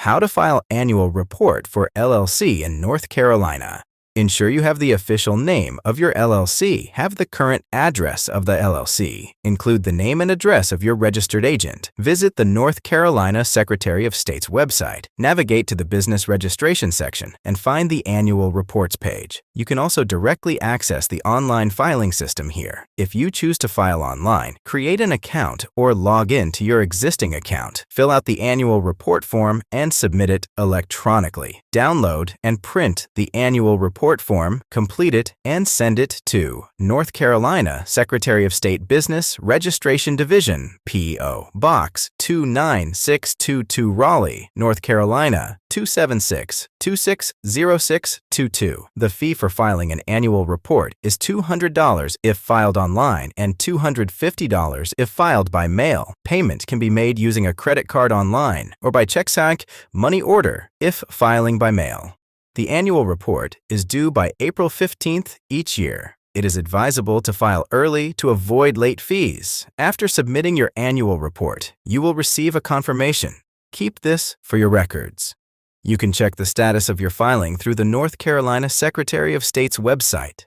How to file annual report for LLC in North Carolina. Ensure you have the official name of your LLC, have the current address of the LLC, include the name and address of your registered agent, visit the North Carolina Secretary of State's website, navigate to the business registration section, and find the annual reports page. You can also directly access the online filing system here. If you choose to file online, create an account or log in to your existing account, fill out the annual report form, and submit it electronically. Download and print the annual report form, complete it, and send it to North Carolina Secretary of State Business Registration Division, P.O. Box 29622 Raleigh, North Carolina 276-260622. The fee for filing an annual report is $200 if filed online and $250 if filed by mail. Payment can be made using a credit card online or by check, money order if filing by mail. The annual report is due by April 15th each year. It is advisable to file early to avoid late fees. After submitting your annual report, you will receive a confirmation. Keep this for your records. You can check the status of your filing through the North Carolina Secretary of State's website.